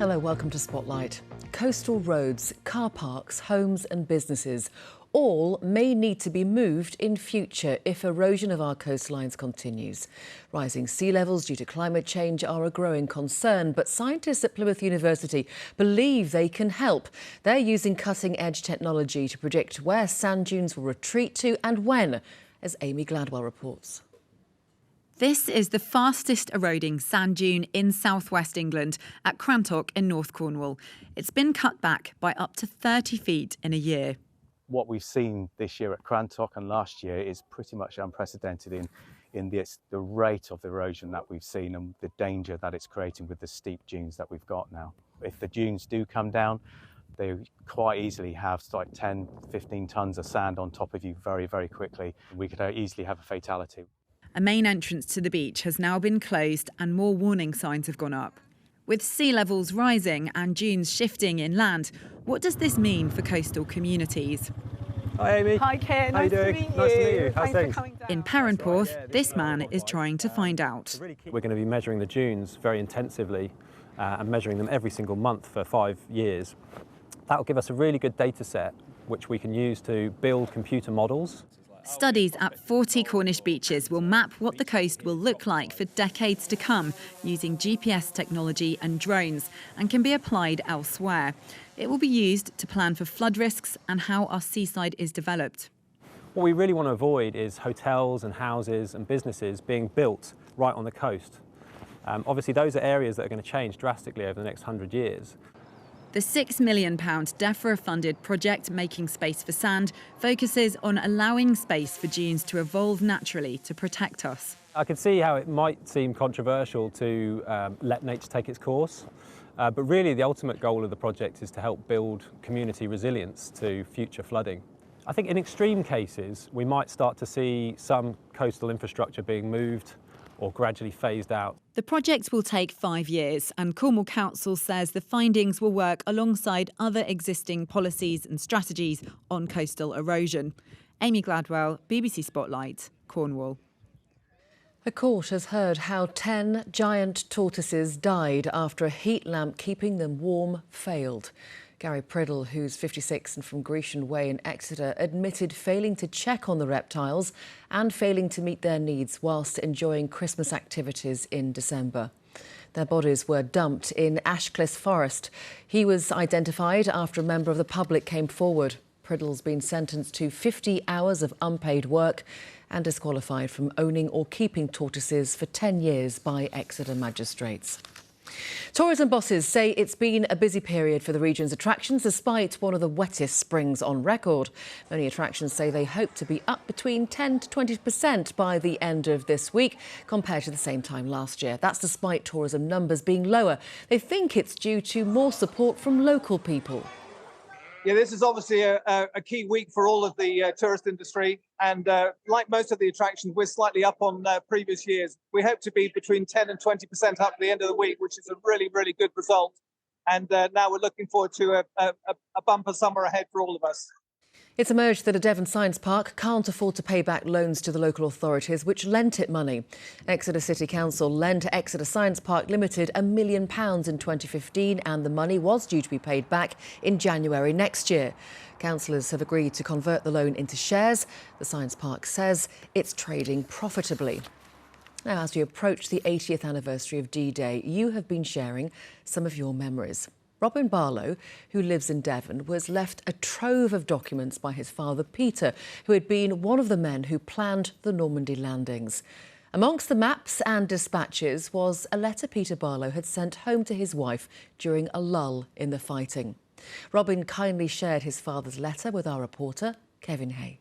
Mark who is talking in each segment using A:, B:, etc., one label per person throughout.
A: Hello, welcome to Spotlight. Coastal roads, car parks, homes and businesses all may need to be moved in future if erosion of our coastlines continues. Rising sea levels due to climate change are a growing concern, but scientists at Plymouth University believe they can help. They're using cutting-edge technology to predict where sand dunes will retreat to and when, as Amy Gladwell reports.
B: This is the fastest eroding sand dune in southwest England at Crantock in North Cornwall. It's been cut back by up to 30 feet in a year.
C: What we've seen this year at Crantock and last year is pretty much unprecedented in the rate of erosion that we've seen and the danger that it's creating with the steep dunes that we've got now. If the dunes do come down, they quite easily have like 10, 15 tonnes of sand on top of you very, very quickly. We could easily have a fatality.
B: A main entrance to the beach has now been closed and more warning signs have gone up. With sea levels rising and dunes shifting inland, what does this mean for coastal communities?
D: Hi Amy.
E: Hi Ken,
D: How
E: nice
D: you
E: to
D: doing?
E: meet you.
D: Nice to meet you. How's
E: Thanks
D: things?
E: for coming down.
B: In Perranporth, this man is trying to find out.
D: We're going to be measuring the dunes very intensively and measuring them every single month for 5 years. That will give us a really good data set which we can use to build computer models.
B: Studies at 40 Cornish beaches will map what the coast will look like for decades to come using GPS technology and drones, and can be applied elsewhere. It will be used to plan for flood risks and how our seaside is developed.
D: What we really want to avoid is hotels and houses and businesses being built right on the coast. Obviously those are areas that are going to change drastically over the next 100 years.
B: The £6 million DEFRA-funded project Making Space for Sand focuses on allowing space for dunes to evolve naturally to protect us.
D: I can see how it might seem controversial to let nature take its course, but really the ultimate goal of the project is to help build community resilience to future flooding. I think in extreme cases we might start to see some coastal infrastructure being moved or gradually phased out.
B: The project will take 5 years, and Cornwall Council says the findings will work alongside other existing policies and strategies on coastal erosion. Amy Gladwell, BBC Spotlight, Cornwall.
A: A court has heard how 10 giant tortoises died after a heat lamp keeping them warm failed. Gary Priddle, who's 56 and from Grecian Way in Exeter, admitted failing to check on the reptiles and failing to meet their needs whilst enjoying Christmas activities in December. Their bodies were dumped in Ashcliff Forest. He was identified after a member of the public came forward. Priddle's been sentenced to 50 hours of unpaid work and disqualified from owning or keeping tortoises for 10 years by Exeter magistrates. Tourism bosses say it's been a busy period for the region's attractions despite one of the wettest springs on record. Many attractions say they hope to be up between 10 to 20% by the end of this week compared to the same time last year. That's despite tourism numbers being lower. They think it's due to more support from local people.
F: Yeah, this is obviously a key week for all of the tourist industry. And like most of the attractions, we're slightly up on previous years. We hope to be between 10 and 20% up at the end of the week, which is a really, really good result. And now we're looking forward to a bumper summer ahead for all of us.
A: It's emerged that a Devon Science Park can't afford to pay back loans to the local authorities which lent it money. Exeter City Council lent Exeter Science Park Limited £1 million in 2015 and the money was due to be paid back in January next year. Councillors have agreed to convert the loan into shares. The Science Park says it's trading profitably. Now, as we approach the 80th anniversary of D-Day, you have been sharing some of your memories. Robin Barlow, who lives in Devon, was left a trove of documents by his father, Peter, who had been one of the men who planned the Normandy landings. Amongst the maps and dispatches was a letter Peter Barlow had sent home to his wife during a lull in the fighting. Robin kindly shared his father's letter with our reporter, Kevin Hay.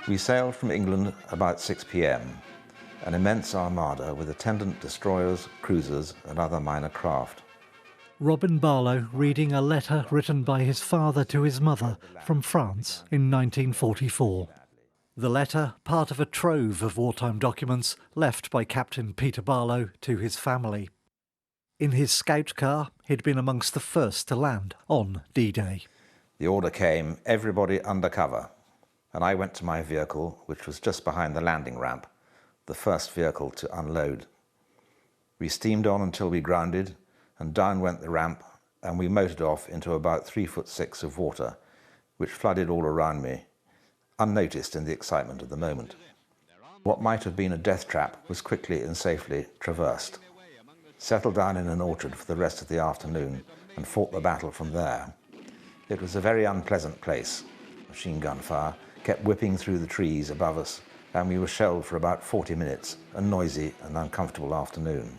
G: We sailed from England about 6 p.m. An immense armada with attendant destroyers, cruisers and other minor craft.
H: Robin Barlow reading a letter written by his father to his mother from France in 1944. The letter, part of a trove of wartime documents left by Captain Peter Barlow to his family. In his scout car, he'd been amongst the first to land on D-Day.
G: The order came, everybody under cover, and I went to my vehicle, which was just behind the landing ramp, the first vehicle to unload. We steamed on until we grounded, and down went the ramp, and we motored off into about 3'6" of water, which flooded all around me, unnoticed in the excitement of the moment. What might have been a death trap was quickly and safely traversed. Settled down in an orchard for the rest of the afternoon and fought the battle from there. It was a very unpleasant place. Machine gun fire kept whipping through the trees above us, and we were shelled for about 40 minutes, a noisy and uncomfortable afternoon.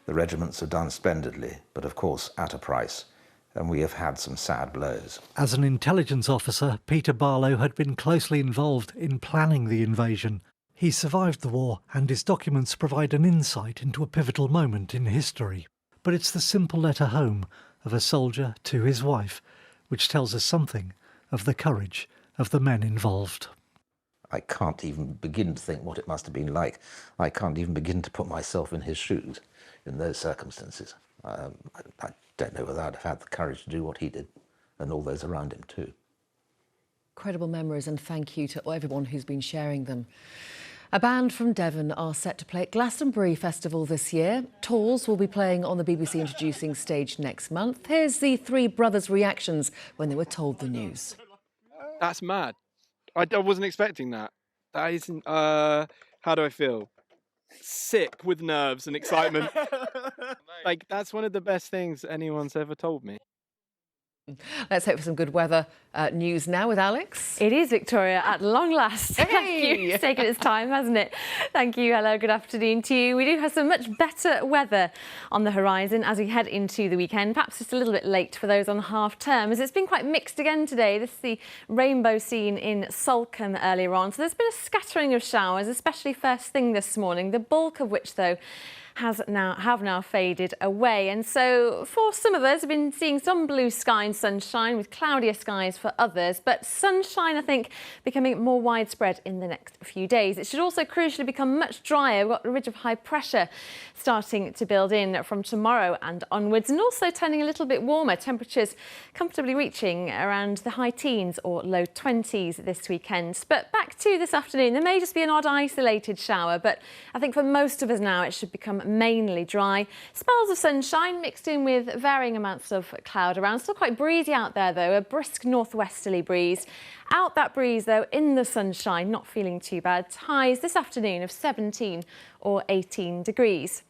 G: The regiments have done splendidly, but of course at a price, and we have had some sad blows.
H: As an intelligence officer, Peter Barlow had been closely involved in planning the invasion. He survived the war, and his documents provide an insight into a pivotal moment in history. But it's the simple letter home of a soldier to his wife, which tells us something of the courage of the men involved.
G: I can't even begin to think what it must have been like. I can't even begin to put myself in his shoes in those circumstances. I don't know whether I'd have had the courage to do what he did, and all those around him too.
A: Incredible memories, and thank you to everyone who's been sharing them. A band from Devon are set to play at Glastonbury Festival this year. Tools will be playing on the BBC Introducing stage next month. Here's the three brothers' reactions when they were told the news.
E: That's mad. I wasn't expecting that. That isn't... how do I feel? Sick with nerves and excitement. Like, that's one of the best things anyone's ever told me.
A: Let's hope for some good weather news now with Alex.
I: It is, Victoria, at long last.
A: Hey!
I: Thank you. It's taken its time, hasn't it? Thank you. Hello, good afternoon to you. We do have some much better weather on the horizon as we head into the weekend. Perhaps just a little bit late for those on half term, as it's been quite mixed again today. This is the rainbow scene in Salcombe earlier on. So there's been a scattering of showers, especially first thing this morning, the bulk of which, though, have now faded away. And so for some of us, we've been seeing some blue sky and sunshine with cloudier skies for others, but sunshine, I think, becoming more widespread in the next few days. It should also crucially become much drier. We've got a ridge of high pressure starting to build in from tomorrow and onwards, and also turning a little bit warmer. Temperatures comfortably reaching around the high teens or low 20s this weekend. But back to this afternoon, there may just be an odd isolated shower, but I think for most of us now it should become mainly dry. Spells of sunshine mixed in with varying amounts of cloud around. Still quite breezy out there though, a brisk northwesterly breeze. Out that breeze though, in the sunshine, not feeling too bad. Highs this afternoon of 17 or 18 degrees.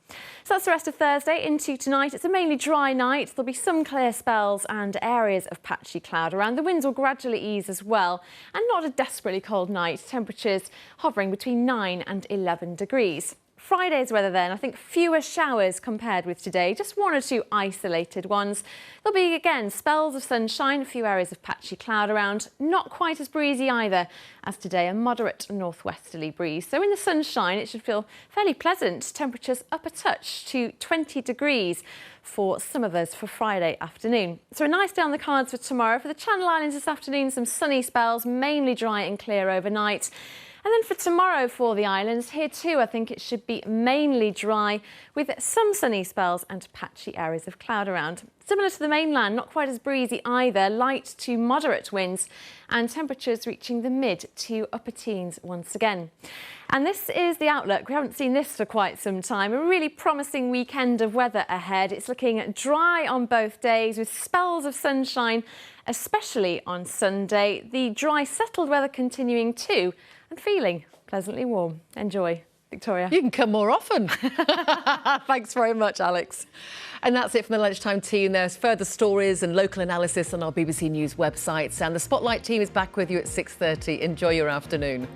I: So that's the rest of Thursday into tonight. It's a mainly dry night. There'll be some clear spells and areas of patchy cloud around. The winds will gradually ease as well, and not a desperately cold night. Temperatures hovering between 9 and 11 degrees. Friday's weather then, I think fewer showers compared with today, just one or two isolated ones. There'll be again spells of sunshine, a few areas of patchy cloud around, not quite as breezy either as today, a moderate northwesterly breeze. So in the sunshine it should feel fairly pleasant, temperatures up a touch to 20 degrees for some of us for Friday afternoon. So a nice day on the cards for tomorrow. For the Channel Islands this afternoon, some sunny spells, mainly dry and clear overnight. And then for tomorrow for the islands, here too, I think it should be mainly dry with some sunny spells and patchy areas of cloud around. Similar to the mainland, not quite as breezy either, light to moderate winds and temperatures reaching the mid to upper teens once again. And this is the outlook. We haven't seen this for quite some time. A really promising weekend of weather ahead. It's looking dry on both days with spells of sunshine, especially on Sunday. The dry, settled weather continuing too, and feeling pleasantly warm. Enjoy. Victoria.
A: You can come more often. Thanks very much, Alex. And that's it from the Lunchtime team. There's further stories and local analysis on our BBC News websites. And the Spotlight team is back with you at 6:30. Enjoy your afternoon.